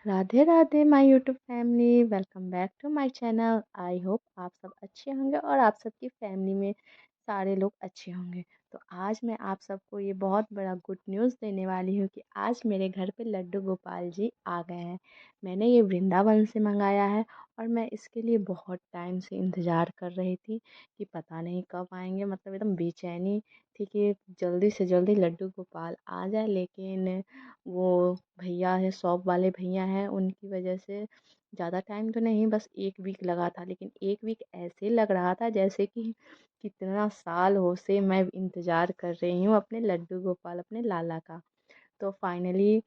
Radhe Radhe my YouTube family, welcome back to my channel. I hope आप सब अच्छे होंगे और आप सबकी फैमिली में सारे लोग अच्छे होंगे। तो आज मैं आप सबको ये बहुत बड़ा गुड न्यूज़ देने वाली हूँ कि आज मेरे घर पे लड्डू गोपाल जी आ गए हैं। मैंने ये वृंदावन से मंगाया है और मैं इसके लिए बहुत टाइम से इंतज़ार कर रही थी कि पता नहीं कब आएंगे। मतलब एकदम बेचैनी थी कि जल्दी से जल्दी लड्डू गोपाल आ जाए, लेकिन वो भैया है, शॉप वाले भैया हैं, उनकी वजह से ज़्यादा टाइम तो नहीं, बस 1 वीक लगा था। लेकिन 1 वीक ऐसे लग रहा था जैसे कि कितना साल हो से मैं इंतज़ार कर रही हूँ अपने लड्डू गोपाल, अपने लाला का। तो फाइनली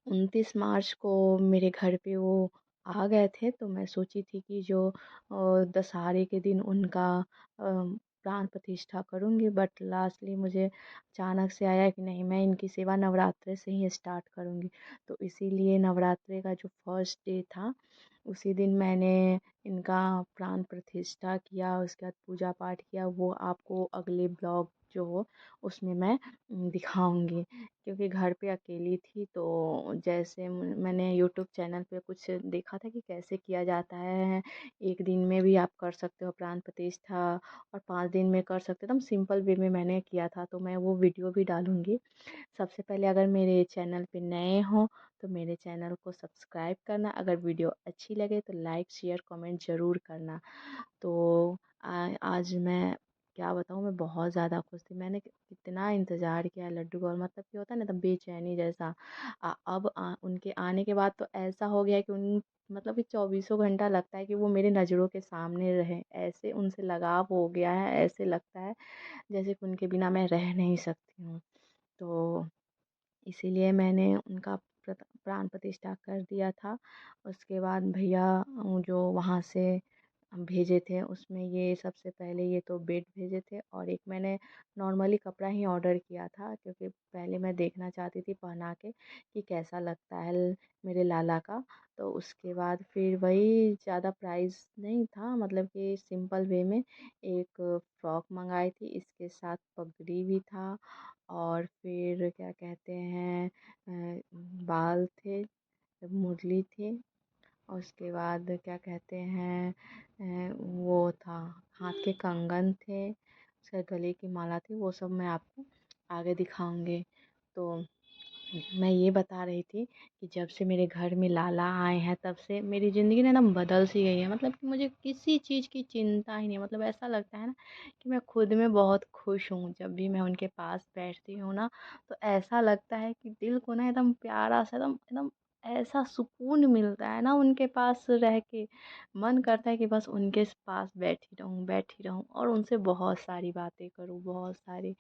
29 मार्च को मेरे घर पे वो आ गए थे। तो मैं सोची थी कि जो दशहरे के दिन उनका प्राण प्रतिष्ठा करूँगी, बट लास्टली मुझे अचानक से आया कि नहीं, मैं इनकी सेवा नवरात्रे से ही स्टार्ट करूँगी। तो इसीलिए नवरात्रे का जो फर्स्ट डे था उसी दिन मैंने इनका प्राण प्रतिष्ठा किया, उसके बाद पूजा पाठ किया। वो आपको अगले ब्लॉग जो हो उसमें मैं दिखाऊंगी, क्योंकि घर पे अकेली थी। तो जैसे मैंने यूट्यूब चैनल पे कुछ देखा था कि कैसे किया जाता है, 1 दिन में भी आप कर सकते हो प्राण प्रतिष्ठा और 5 दिन में कर सकते हो। एकदम सिंपल वे में मैंने किया था, तो मैं वो वीडियो भी डालूंगी। सबसे पहले अगर मेरे चैनल पे नए हो तो मेरे चैनल को सब्सक्राइब करना, अगर वीडियो अच्छी लगे तो लाइक शेयर कमेंट ज़रूर करना। तो आज मैं क्या बताऊँ, मैं बहुत ज़्यादा खुश थी। मैंने कितना इंतज़ार किया लड्डू का, और मतलब कि होता है ना तब बेचैनी जैसा। अब उनके आने के बाद तो ऐसा हो गया है कि उन मतलब कि 24 घंटा लगता है कि वो मेरे नज़रों के सामने रहे। ऐसे उनसे लगाव हो गया है, ऐसे लगता है जैसे कि उनके बिना मैं रह नहीं सकती हूँ। तो इसीलिए मैंने उनका प्राण प्रतिष्ठा कर दिया था। उसके बाद भैया जो वहाँ से भेजे थे उसमें ये सबसे पहले ये तो बेड भेजे थे, और एक मैंने नॉर्मली कपड़ा ही ऑर्डर किया था, क्योंकि पहले मैं देखना चाहती थी पहना के कि कैसा लगता है मेरे लाला का। तो उसके बाद फिर वही ज़्यादा प्राइस नहीं था, मतलब कि सिंपल वे में एक फ्रॉक मंगाई थी, इसके साथ पगड़ी भी था, और फिर क्या कहते हैं बाल थे, मुरली थी, और उसके बाद क्या कहते हैं वो था, हाथ के कंगन थे, उसके गले की माला थी। वो सब मैं आपको आगे दिखाऊंगी। तो मैं ये बता रही थी कि जब से मेरे घर में लाला आए हैं तब से मेरी ज़िंदगी ना एकदम बदल सी गई है। मतलब कि मुझे किसी चीज़ की चिंता ही नहीं। मतलब ऐसा लगता है ना कि मैं खुद में बहुत खुश हूँ। जब भी मैं उनके पास बैठती हूँ ना, तो ऐसा लगता है कि दिल को ना एकदम प्यारा सा, एकदम एकदम ऐसा सुकून मिलता है ना उनके पास रह के। मन करता है कि बस उनके पास बैठी रहूँ और उनसे बहुत सारी बातें करूँ, बहुत सारी।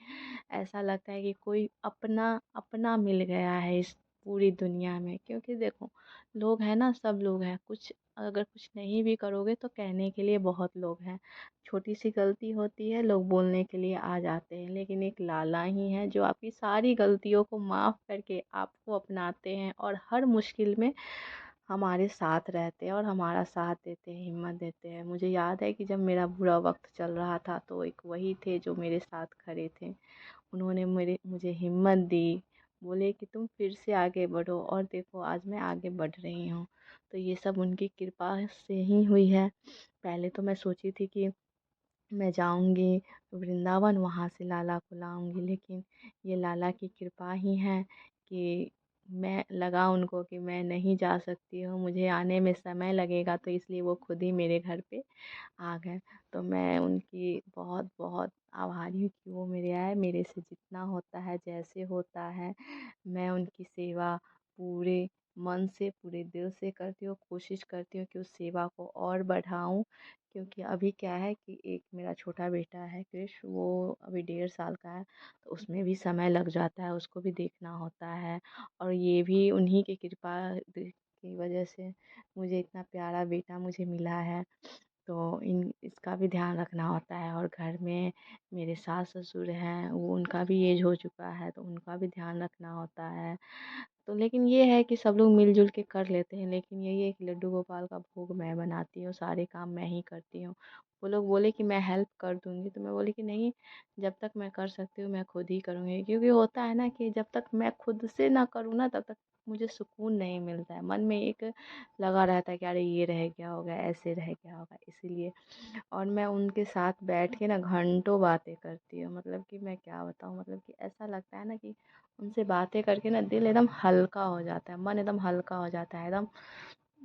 ऐसा लगता है कि कोई अपना अपना मिल गया है इस पूरी दुनिया में। क्योंकि देखो, लोग हैं ना, सब लोग हैं, कुछ अगर कुछ नहीं भी करोगे तो कहने के लिए बहुत लोग हैं। छोटी सी गलती होती है, लोग बोलने के लिए आ जाते हैं, लेकिन एक लाला ही है जो आपकी सारी गलतियों को माफ़ करके आपको अपनाते हैं और हर मुश्किल में हमारे साथ रहते हैं और हमारा साथ देते हैं, हिम्मत देते हैं। मुझे याद है कि जब मेरा बुरा वक्त चल रहा था तो एक वही थे जो मेरे साथ खड़े थे। उन्होंने मुझे हिम्मत दी, बोले कि तुम फिर से आगे बढ़ो, और देखो आज मैं आगे बढ़ रही हूँ। तो ये सब उनकी कृपा से ही हुई है। पहले तो मैं सोची थी कि मैं जाऊंगी वृंदावन, वहाँ से लाला को लाऊंगी, लेकिन ये लाला की कृपा ही है कि मैं लगा उनको कि मैं नहीं जा सकती हूँ, मुझे आने में समय लगेगा, तो इसलिए वो खुद ही मेरे घर पे आ गए। तो मैं उनकी बहुत बहुत आभारी हूँ कि वो मेरे आए। मेरे से जितना होता है, जैसे होता है, मैं उनकी सेवा पूरे मन से, पूरे दिल से करती हूँ। कोशिश करती हूँ कि उस सेवा को और बढ़ाऊँ, क्योंकि अभी क्या है कि एक मेरा छोटा बेटा है कृष, वो अभी 1.5 साल का है। तो उसमें भी समय लग जाता है, उसको भी देखना होता है। और ये भी उन्हीं की कृपा की वजह से मुझे इतना प्यारा बेटा मुझे मिला है। तो इन इसका भी ध्यान रखना होता है। और घर में मेरे सास ससुर हैं, वो उनका भी एज हो चुका है, तो उनका भी ध्यान रखना होता है। तो लेकिन ये है कि सब लोग मिलजुल के कर लेते हैं, लेकिन यही है कि लड्डू गोपाल का भोग मैं बनाती हूँ, सारे काम मैं ही करती हूँ। वो लोग बोले कि मैं हेल्प कर दूँगी, तो मैं बोली कि नहीं, जब तक मैं कर सकती हूँ मैं खुद ही करूँगी। क्योंकि होता है ना कि जब तक मैं खुद से ना करूँ ना, तब तक मुझे सुकून नहीं मिलता है। मन में एक लगा रहता है कि अरे ये रह गया होगा, ऐसे रह गया होगा, इसीलिए। और मैं उनके साथ बैठ के ना घंटों बातें करती हूँ, मतलब कि मैं क्या बताऊँ, मतलब कि ऐसा लगता है ना कि उनसे बातें करके ना दिल एकदम हल्का हो जाता है, मन एकदम हल्का हो जाता है एकदम।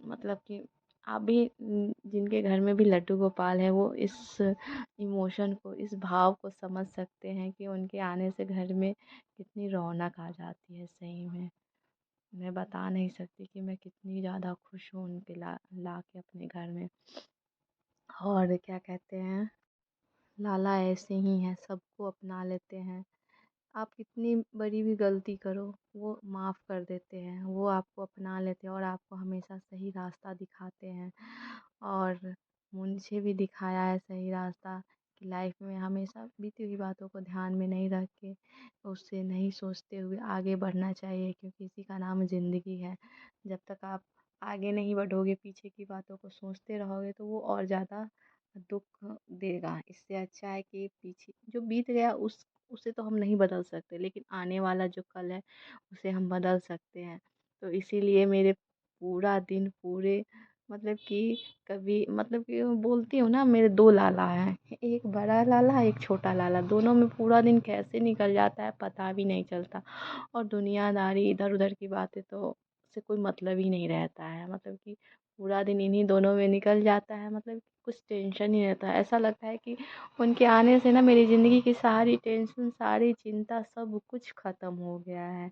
मतलब कि आप भी जिनके घर में भी लड्डू गोपाल है वो इस इमोशन को, इस भाव को समझ सकते हैं कि उनके आने से घर में कितनी रौनक आ जाती है। सही में मैं बता नहीं सकती कि मैं कितनी ज़्यादा खुश हूँ उनके ला के अपने घर में। और क्या कहते हैं, लाला ऐसे ही हैं, सबको अपना लेते हैं। आप कितनी बड़ी भी गलती करो, वो माफ़ कर देते हैं, वो आपको अपना लेते हैं और आपको हमेशा सही रास्ता दिखाते हैं। और मुझे भी दिखाया है सही रास्ता कि लाइफ में हमेशा बीती हुई बातों को ध्यान में नहीं रख के, उससे नहीं सोचते हुए आगे बढ़ना चाहिए, क्योंकि इसी का नाम ज़िंदगी है। जब तक आप आगे नहीं बढ़ोगे, पीछे की बातों को सोचते रहोगे, तो वो और ज़्यादा दुख देगा। इससे अच्छा है कि पीछे जो बीत गया उसे तो हम नहीं बदल सकते, लेकिन आने वाला जो कल है उसे हम बदल सकते हैं। तो इसीलिए मेरे पूरा दिन पूरे, मतलब कि कभी, मतलब कि मैं बोलती हूँ ना, मेरे 2 लाला हैं, एक बड़ा लाला, एक छोटा लाला, दोनों में पूरा दिन कैसे निकल जाता है पता भी नहीं चलता। और दुनियादारी इधर-उधर की बातें तो से कोई मतलब ही नहीं रहता है, मतलब कि पूरा दिन इन्हीं दोनों में निकल जाता है, मतलब कुछ टेंशन ही रहता है। ऐसा लगता है कि उनके आने से ना मेरी ज़िंदगी की सारी टेंशन, सारी चिंता सब कुछ ख़त्म हो गया है।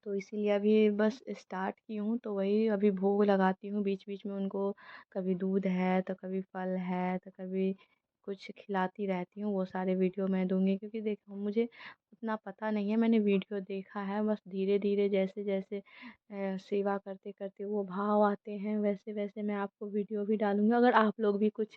तो इसीलिए अभी बस स्टार्ट की हूँ, तो वही अभी भोग लगाती हूँ बीच-बीच में उनको। कभी दूध है, तो कभी फल है, तो कभी कुछ खिलाती रहती हूँ। वो सारे वीडियो मैं दूँगी, क्योंकि देखो मुझे उतना पता नहीं है, मैंने वीडियो देखा है, बस धीरे-धीरे जैसे-जैसे सेवा करते-करते वो भाव आते हैं, वैसे-वैसे मैं आपको वीडियो भी डालूँगी। अगर आप लोग भी कुछ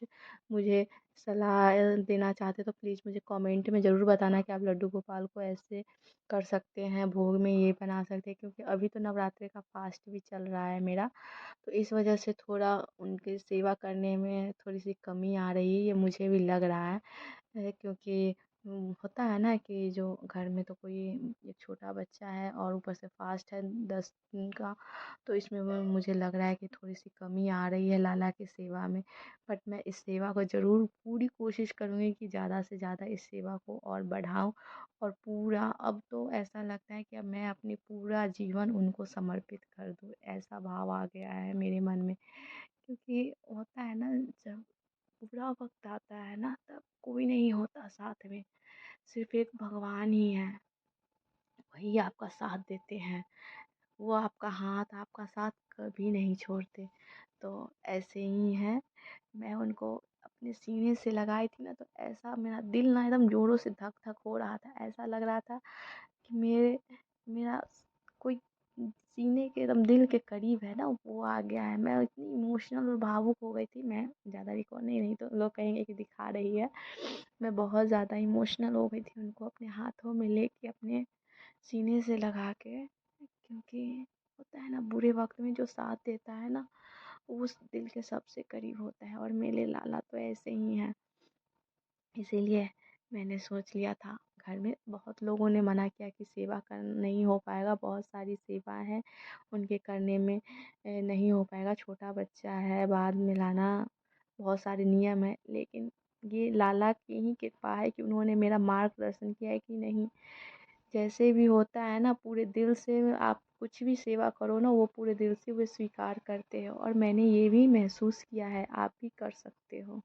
मुझे सलाह देना चाहते हो तो प्लीज़ मुझे कमेंट में ज़रूर बताना कि आप लड्डू गोपाल को ऐसे कर सकते हैं, भोग में ये बना सकते हैं, क्योंकि अभी तो नवरात्रि का फास्ट भी चल रहा है मेरा। तो इस वजह से थोड़ा उनकी सेवा करने में थोड़ी-सी कमी आ रही है, ये मुझे भी लग रहा है। क्योंकि होता है ना कि जो घर में तो कोई एक छोटा बच्चा है और ऊपर से फास्ट है 10 दिन का, तो इसमें मुझे लग रहा है कि थोड़ी-सी कमी आ रही है लाला की सेवा में। बट मैं इस सेवा को ज़रूर पूरी कोशिश करूँगी कि ज़्यादा से ज़्यादा इस सेवा को और बढ़ाऊँ, और पूरा अब तो ऐसा लगता है कि अब मैं अपनी पूरा जीवन उनको समर्पित कर दूँ, ऐसा भाव आ गया है मेरे मन में। क्योंकि होता है ना, जब बुरा वक़्त आता है ना, तब कोई नहीं होता साथ में, सिर्फ़ एक भगवान ही हैं, वही आपका साथ देते हैं। वो आपका हाथ, आपका साथ कभी नहीं छोड़ते। तो ऐसे ही हैं, मैं उनको अपने सीने से लगाई थी ना, तो ऐसा मेरा दिल ना एकदम ज़ोरों से धक-धक हो रहा था। ऐसा लग रहा था कि मेरा कोई सीने के एकदम दिल के करीब है ना, वो आ गया है। मैं इतनी इमोशनल और भावुक हो गई थी, मैं ज़्यादा रिकॉर्ड नहीं तो लोग कहेंगे कि दिखा रही है। मैं बहुत ज़्यादा इमोशनल हो गई थी, उनको अपने हाथों में लेके अपने सीने से लगा के, क्योंकि होता है ना बुरे वक़्त में जो साथ देता है ना, वो उस दिल के सबसे करीब होता है, और मेरे लाला तो ऐसे ही हैं। इसीलिए मैंने सोच लिया था, घर में बहुत लोगों ने मना किया कि सेवा कर नहीं हो पाएगा, बहुत सारी सेवा है उनके करने में, नहीं हो पाएगा, छोटा बच्चा है, बाद में लाना, बहुत सारे नियम है। लेकिन ये लाला की ही कृपा है कि उन्होंने मेरा मार्गदर्शन किया है कि नहीं, जैसे भी होता है ना, पूरे दिल से आप कुछ भी सेवा करो ना, वो पूरे दिल से वो स्वीकार करते हैं, और मैंने ये भी महसूस किया है, आप भी कर सकते हो।